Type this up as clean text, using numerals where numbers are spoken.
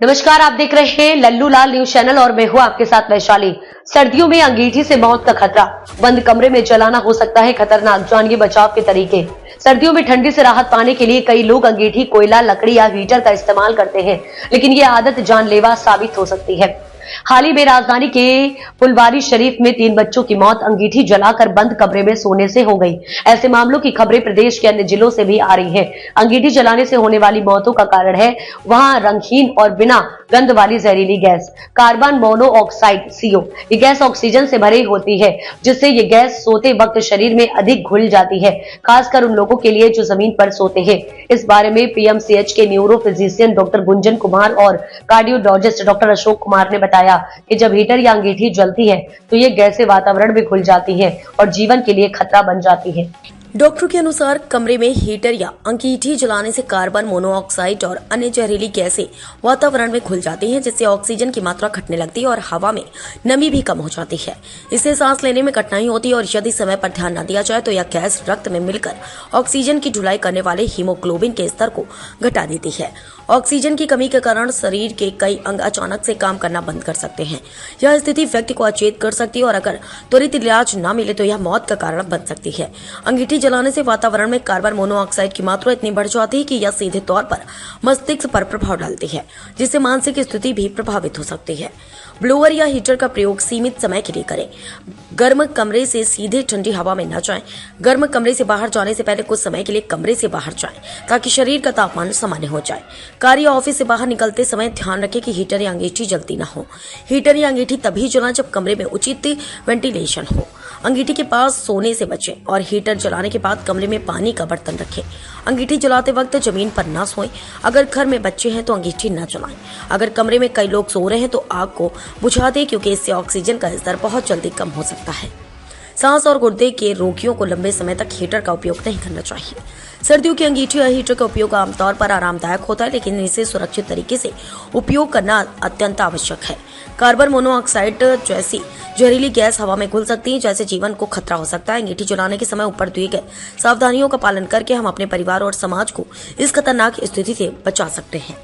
नमस्कार, आप देख रहे हैं लल्लू लाल न्यूज चैनल और मैं हूं आपके साथ वैशाली। सर्दियों में अंगीठी से मौत का खतरा, बंद कमरे में जलाना हो सकता है खतरनाक, जानिए बचाव के तरीके। सर्दियों में ठंडी से राहत पाने के लिए कई लोग अंगीठी, कोयला, लकड़ी या हीटर का इस्तेमाल करते हैं, लेकिन ये आदत जानलेवा साबित हो सकती है। हाल ही में राजधानी के फुलवारी शरीफ में 3 बच्चों की मौत अंगीठी जलाकर बंद कमरे में सोने से हो गई। ऐसे मामलों की खबरें प्रदेश के अन्य जिलों से भी आ रही हैं। अंगीठी जलाने से होने वाली मौतों का कारण है वहां रंगहीन और बिना गंध वाली जहरीली गैस कार्बन मोनोऑक्साइड CO। ये गैस ऑक्सीजन से भरी होती है, जिससे ये गैस सोते वक्त शरीर में अधिक घुल जाती है, खासकर उन लोगों के लिए जो जमीन पर सोते हैं। इस बारे में PMCH के neuro physician doctor Gunjan Kumar और कार्डियोलॉजिस्ट डॉक्टर अशोक कुमार ने बताया कि जब हीटर या अंगीठी जलती है तो ये गैसें वातावरण में घुल जाती हैं और जीवन के लिए खतरा बन जाती है। डॉक्टरों के अनुसार कमरे में हीटर या अंगीठी जलाने से कार्बन मोनोऑक्साइड और अन्य जहरीली गैसें वातावरण में घुल जाती हैं, जिससे ऑक्सीजन की मात्रा घटने लगती है और हवा में नमी भी कम हो जाती है। इससे सांस लेने में कठिनाई होती है और यदि समय पर ध्यान न दिया जाए तो यह गैस रक्त में मिलकर ऑक्सीजन की ढुलाई करने वाले हीमोग्लोबिन के स्तर को घटा देती है। ऑक्सीजन की कमी के कारण शरीर के कई अंग अचानक से काम करना बंद कर सकते हैं। यह स्थिति व्यक्ति को अचेत कर सकती है और अगर त्वरित इलाज न मिले तो यह मौत का कारण बन सकती है। अंगीठी जलाने से वातावरण में कार्बन मोनोऑक्साइड की मात्रा इतनी बढ़ जाती है कि यह सीधे तौर पर मस्तिष्क पर प्रभाव डालती है, जिससे मानसिक स्थिति भी प्रभावित हो सकती है। ब्लोअर या हीटर का प्रयोग सीमित समय के लिए करें। गर्म कमरे से सीधे ठंडी हवा में न जाएं। गर्म कमरे से बाहर जाने से पहले कुछ समय के लिए कमरे से बाहर जाएं, ताकि शरीर का तापमान सामान्य हो जाए। कार्य या ऑफिस से बाहर निकलते समय ध्यान रखें कि हीटर या अंगीठी जलती न हो। हीटर या अंगीठी तभी जलाएं जब कमरे में उचित वेंटिलेशन हो। अंगीठी के पास सोने से बचें और हीटर जलाने के बाद कमरे में पानी का बर्तन रखें। अंगीठी जलाते वक्त जमीन पर न सोएं। अगर घर में बच्चे हैं तो अंगीठी न जलाएं। अगर कमरे में कई लोग सो रहे हैं तो आग को बुझा दें, क्योंकि इससे ऑक्सीजन का स्तर बहुत जल्दी कम हो सकता है। सांस और गुर्दे के रोगियों को लंबे समय तक हीटर का उपयोग नहीं करना चाहिए। सर्दियों की अंगीठी या हीटर का उपयोग आमतौर पर आरामदायक होता है, लेकिन इसे सुरक्षित तरीके से उपयोग करना अत्यंत आवश्यक है। कार्बन मोनोऑक्साइड जैसी जहरीली गैस हवा में घुल सकती है, जैसे जीवन को खतरा हो सकता है। अंगीठी जलाने के समय ऊपर दिए गए सावधानियों का पालन करके हम अपने परिवार और समाज को इस खतरनाक स्थिति से बचा सकते हैं।